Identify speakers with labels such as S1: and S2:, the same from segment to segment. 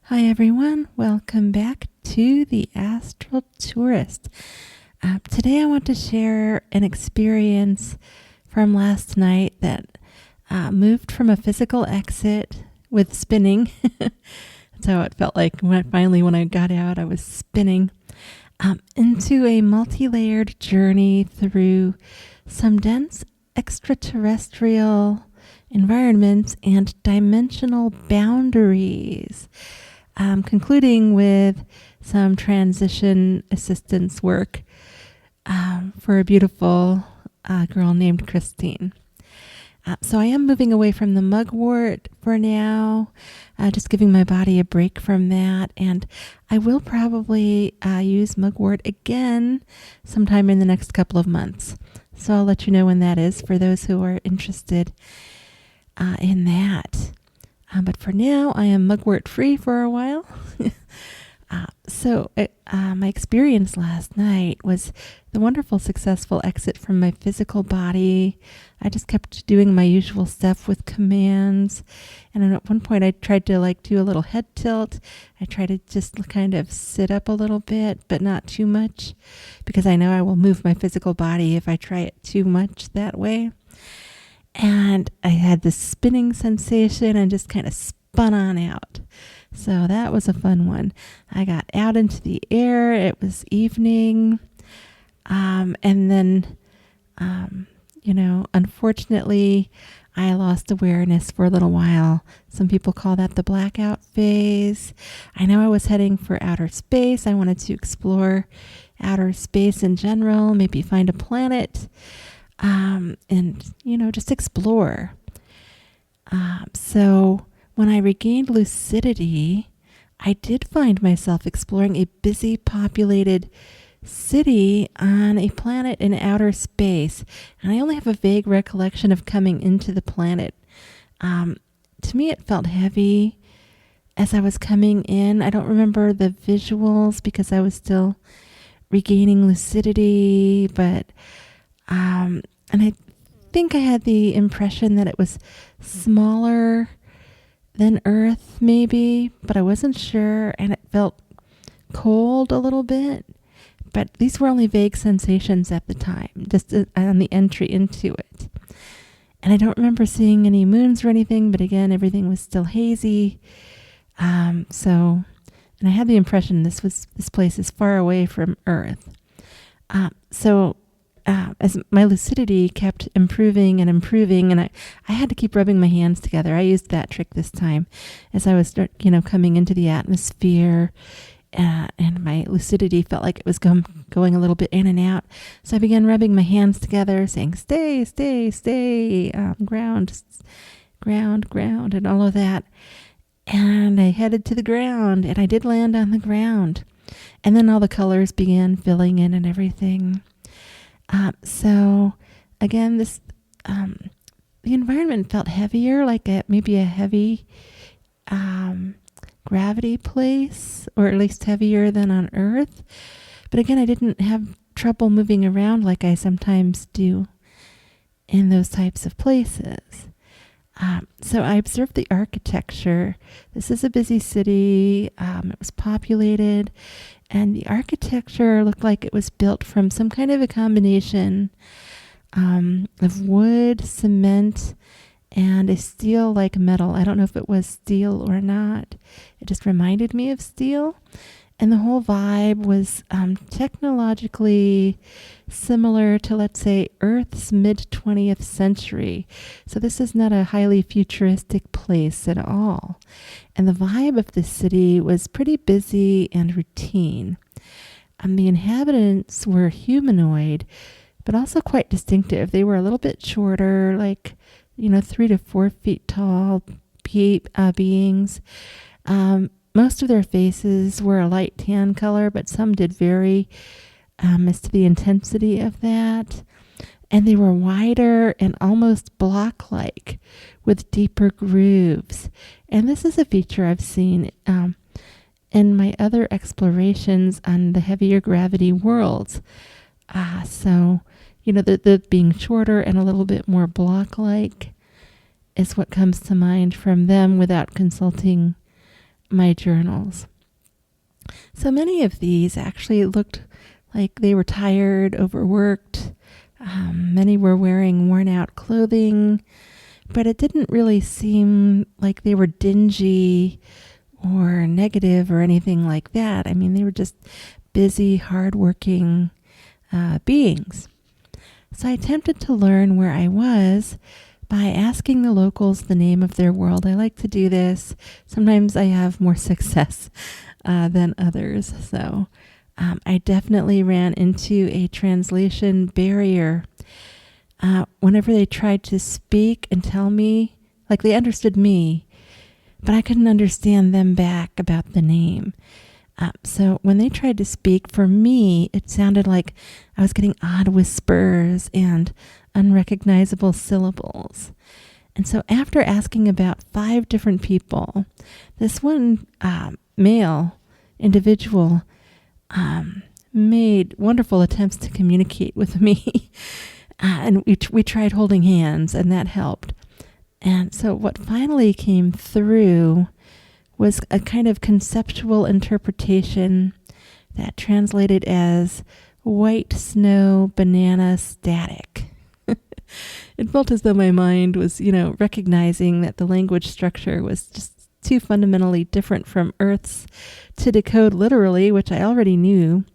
S1: Hi everyone, welcome back to the Astral Tourist. Today I want to share an experience from last night that moved from a physical exit with spinning. That's how it felt like when I got out, I was spinning into a multi-layered journey through some dense extraterrestrial environments and dimensional boundaries. Concluding with some transition assistance work for a beautiful girl named Christine. So I am moving away from the mugwort for now, just giving my body a break from that. And I will probably use mugwort again sometime in the next couple of months. So I'll let you know when that is for those who are interested in that. But for now, I am mugwort free for a while. My experience last night was the wonderful, successful exit from my physical body. I just kept doing my usual stuff with commands. And at one point, I tried to do a little head tilt. I tried to just kind of sit up a little bit, but not too much, because I know I will move my physical body if I try it too much that way. And I had this spinning sensation and just kind of spun on out. So that was a fun one. I got out into the air. It was evening. And then, unfortunately, I lost awareness for a little while. Some people call that the blackout phase. I know I was heading for outer space. I wanted to explore outer space in general, maybe find a planet. Just explore. So when I regained lucidity, I did find myself exploring a busy, populated city on a planet in outer space. And I only have a vague recollection of coming into the planet. To me, it felt heavy as I was coming in. I don't remember the visuals because I was still regaining lucidity, but and I think I had the impression that it was smaller than Earth, maybe, but I wasn't sure, and it felt cold a little bit. But these were only vague sensations at the time, just on the entry into it. And I don't remember seeing any moons or anything, but again, everything was still hazy. And I had the impression this place is far away from Earth. As my lucidity kept improving, and I had to keep rubbing my hands together. I used that trick this time as I was coming into the atmosphere, and my lucidity felt like it was going a little bit in and out. So I began rubbing my hands together, saying, stay, stay, stay, ground, ground, ground, and all of that. And I headed to the ground, and I did land on the ground. And then all the colors began filling in and everything. Again, the environment felt heavier, like maybe a heavy gravity place, or at least heavier than on Earth. But again, I didn't have trouble moving around like I sometimes do in those types of places. So I observed the architecture. This is a busy city. It was populated. And the architecture looked like it was built from some kind of a combination of wood, cement, and a steel-like metal. I don't know if it was steel or not. It just reminded me of steel. And the whole vibe was technologically similar to, let's say, Earth's mid-20th century. So this is not a highly futuristic place at all. And the vibe of the city was pretty busy and routine. The inhabitants were humanoid, but also quite distinctive. They were a little bit shorter, 3 to 4 feet tall beings. Most of their faces were a light tan color, but some did vary as to the intensity of that. And they were wider and almost block-like with deeper grooves. And this is a feature I've seen in my other explorations on the heavier gravity worlds. The being shorter and a little bit more block-like is what comes to mind from them without consulting my journals. So many of these actually looked like they were tired, overworked. Many were wearing worn out clothing, but it didn't really seem like they were dingy or negative or anything like that. I mean, they were just busy, hardworking beings. So I attempted to learn where I was by asking the locals the name of their world. I like to do this. Sometimes I have more success than others. So I definitely ran into a translation barrier. Whenever they tried to speak and tell me, like they understood me, but I couldn't understand them back about the name. So when they tried to speak, for me, it sounded like I was getting odd whispers and unrecognizable syllables. And so after asking about 5 different people, this one male individual made wonderful attempts to communicate with me. And we tried holding hands, and that helped. And so what finally came through was a kind of conceptual interpretation that translated as white snow banana static. It felt as though my mind was, recognizing that the language structure was just too fundamentally different from Earth's to decode literally, which I already knew.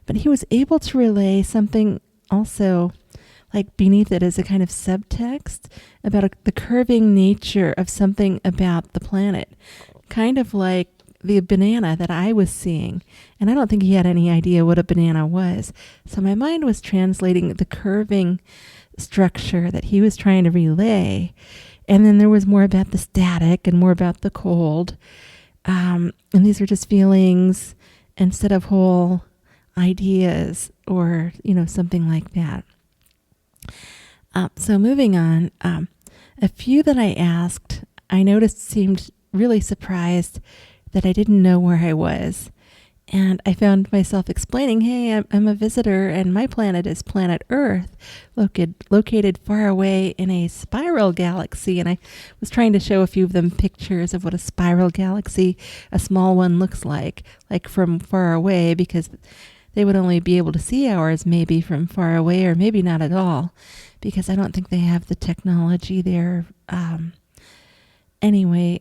S1: But he was able to relay something also like beneath it as a kind of subtext about the curving nature of something about the planet. Kind of like the banana that I was seeing. And I don't think he had any idea what a banana was. So my mind was translating the curving structure that he was trying to relay. And then there was more about the static and more about the cold. And these are just feelings instead of whole ideas or, something like that. So moving on, a few that I asked, I noticed seemed really surprised that I didn't know where I was. And I found myself explaining, hey, I'm a visitor and my planet is planet Earth, located far away in a spiral galaxy. And I was trying to show a few of them pictures of what a spiral galaxy, a small one, looks like from far away, because they would only be able to see ours maybe from far away or maybe not at all, because I don't think they have the technology there. Anyway,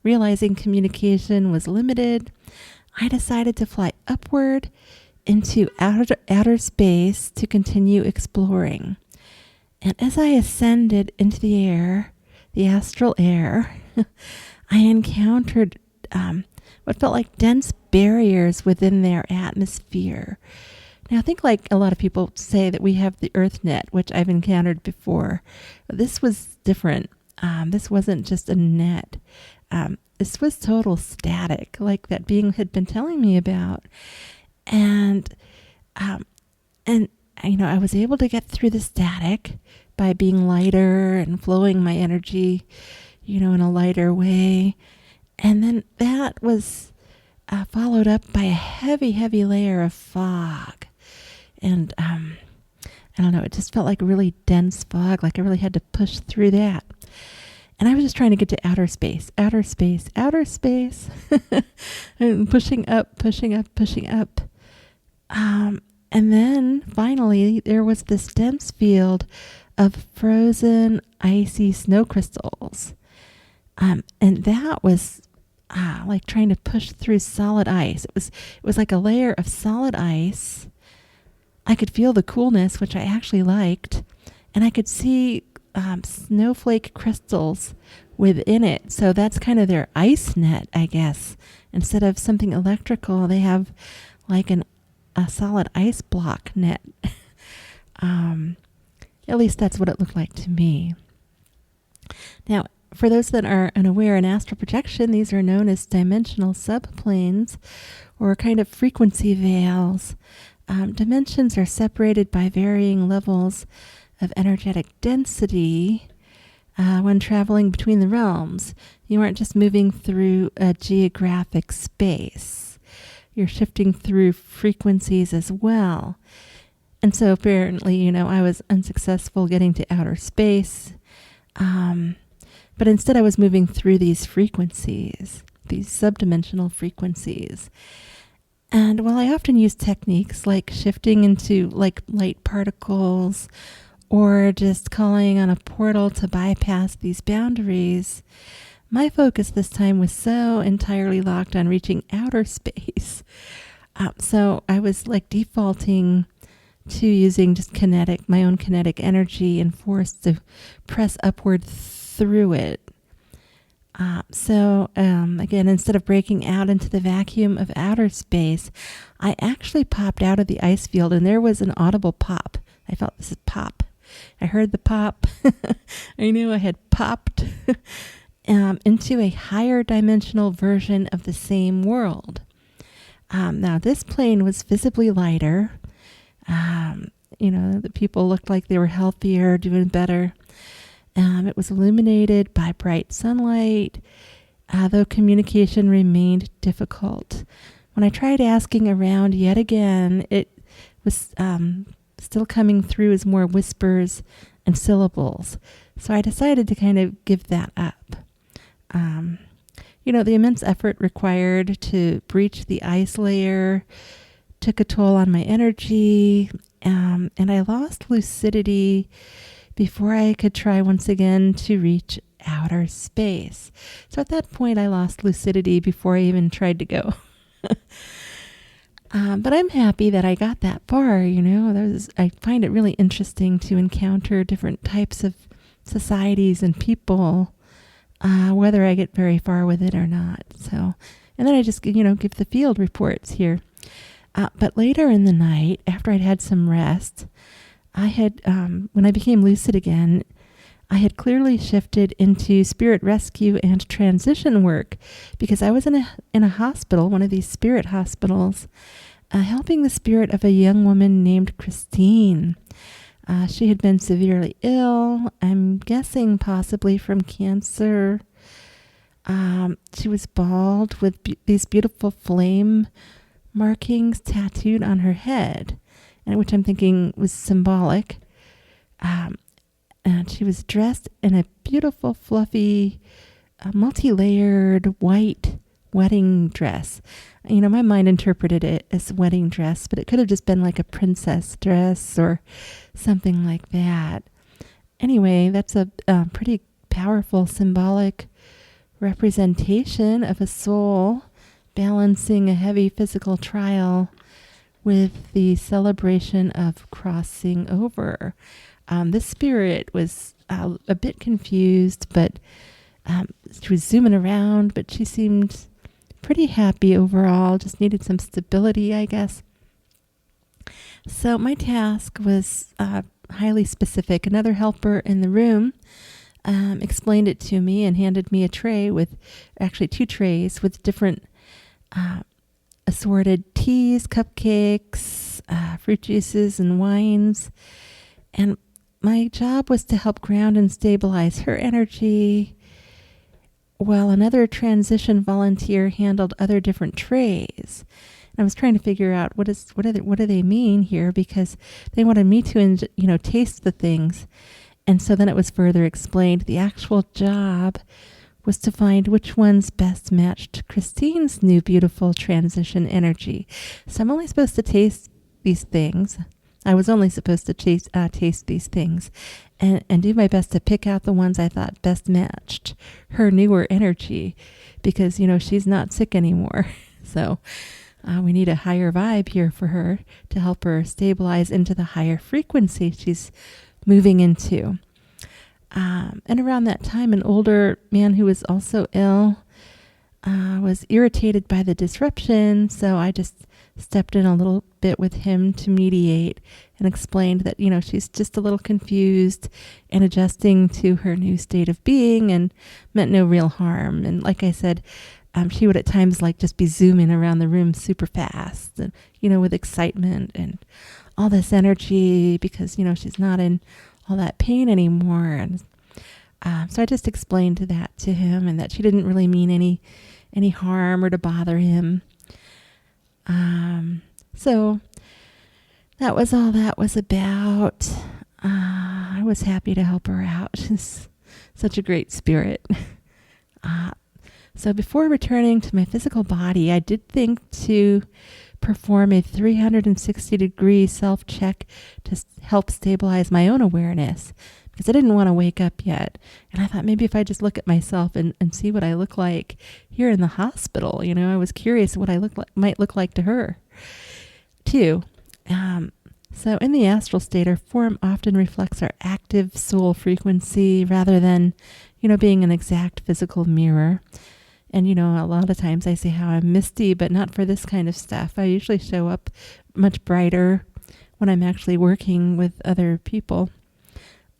S1: realizing communication was limited, I decided to fly upward into outer space to continue exploring. And as I ascended into the air, the astral air, I encountered what felt like dense barriers within their atmosphere. Now, I think like a lot of people say that we have the Earth net, which I've encountered before. This was different. This wasn't just a net. This was total static, like that being had been telling me about. And I was able to get through the static by being lighter and flowing my energy, in a lighter way. And then that was followed up by a heavy, heavy layer of fog. And I don't know, it just felt like a really dense fog, like I really had to push through that. And I was just trying to get to outer space. And pushing up. And then finally, there was this dense field of frozen, icy snow crystals. And that was like trying to push through solid ice. It was like a layer of solid ice. I could feel the coolness, which I actually liked. And I could see snowflake crystals within it. So that's kind of their ice net, I guess. Instead of something electrical, they have like a solid ice block net. At least that's what it looked like to me. Now, for those that are unaware, in astral projection, these are known as dimensional subplanes, or kind of frequency veils. Dimensions are separated by varying levels of energetic density when traveling between the realms. You aren't just moving through a geographic space. You're shifting through frequencies as well. And so apparently, I was unsuccessful getting to outer space. But instead I was moving through these frequencies. these subdimensional frequencies. And while I often use techniques like shifting into like light particles or just calling on a portal to bypass these boundaries, my focus this time was so entirely locked on reaching outer space. So I was like defaulting to using just my own kinetic energy and force to press upward through it. Again, instead of breaking out into the vacuum of outer space, I actually popped out of the ice field, and there was an audible pop. I felt this is pop. I heard the pop. I knew I had popped into a higher dimensional version of the same world. Now, this plane was visibly lighter. The people looked like they were healthier, doing better. It was illuminated by bright sunlight, though communication remained difficult. When I tried asking around yet again, it was still coming through as more whispers and syllables. So I decided to kind of give that up. The immense effort required to breach the ice layer took a toll on my energy, and I lost lucidity before I could try once again to reach outer space. So at that point, I lost lucidity before I even tried to go. But I'm happy that I got that far, I find it really interesting to encounter different types of societies and people, whether I get very far with it or not. So, and then I just, give the field reports here. But later in the night, after I'd had some rest, I had, when I became lucid again, I had clearly shifted into spirit rescue and transition work because I was in a hospital, one of these spirit hospitals, helping the spirit of a young woman named Christine. She had been severely ill, I'm guessing possibly from cancer. She was bald with these beautiful flame markings tattooed on her head, and which I'm thinking was symbolic. And she was dressed in a beautiful, fluffy, multi-layered white wedding dress. My mind interpreted it as wedding dress, but it could have just been like a princess dress or something like that. Anyway, that's a pretty powerful symbolic representation of a soul balancing a heavy physical trial with the celebration of crossing over. This spirit was a bit confused, but she was zooming around, but she seemed pretty happy overall, just needed some stability, I guess. So my task was highly specific. Another helper in the room explained it to me and handed me a tray with, actually 2 trays with different assorted teas, cupcakes, fruit juices, and wines. And my job was to help ground and stabilize her energy, while another transition volunteer handled other different trays. And I was trying to figure out what do they mean here, because they wanted me to taste the things. And so then it was further explained. The actual job was to find which ones best matched Christine's new beautiful transition energy. So I'm only supposed to taste these things. I was only supposed to taste these things and do my best to pick out the ones I thought best matched her newer energy, because, she's not sick anymore. So we need a higher vibe here for her to help her stabilize into the higher frequency she's moving into. And around that time, an older man who was also ill was irritated by the disruption, so I just stepped in a little bit with him to mediate and explained that, she's just a little confused and adjusting to her new state of being and meant no real harm. And like I said, she would at times just be zooming around the room super fast, and, with excitement and all this energy because, she's not in all that pain anymore. And so I just explained that to him, and that she didn't really mean any harm or to bother him. So that was all that was about. I was happy to help her out. She's such a great spirit. So before returning to my physical body, I did think to perform a 360-degree self-check to help stabilize my own awareness, because I didn't want to wake up yet. And I thought maybe if I just look at myself and see what I look like here in the hospital, I was curious what I might look like to her too. So in the astral state, our form often reflects our active soul frequency rather than, being an exact physical mirror. And, a lot of times I say how I'm misty, but not for this kind of stuff. I usually show up much brighter when I'm actually working with other people.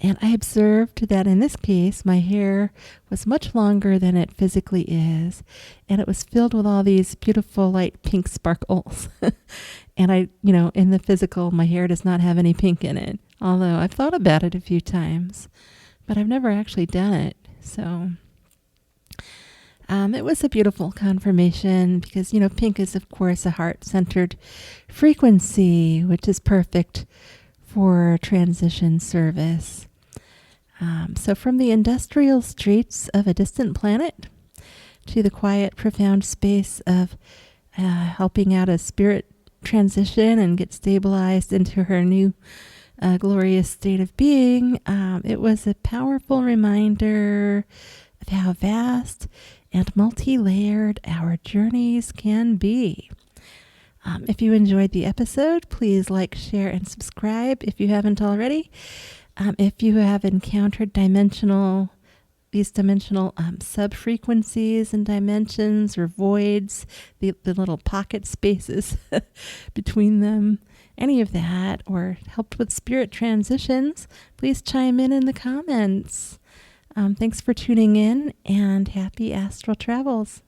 S1: And I observed that in this case, my hair was much longer than it physically is. And it was filled with all these beautiful light pink sparkles. And in the physical, my hair does not have any pink in it. Although I've thought about it a few times, but I've never actually done it. So it was a beautiful confirmation because, pink is, of course, a heart-centered frequency, which is perfect for transition service. So from the industrial streets of a distant planet to the quiet, profound space of helping out a spirit transition and get stabilized into her new glorious state of being, it was a powerful reminder of how vast and multi-layered our journeys can be. If you enjoyed the episode, please like, share, and subscribe if you haven't already. If you have encountered these dimensional sub-frequencies and dimensions or voids, the little pocket spaces between them, any of that, or helped with spirit transitions, please chime in the comments. Thanks for tuning in, and happy astral travels.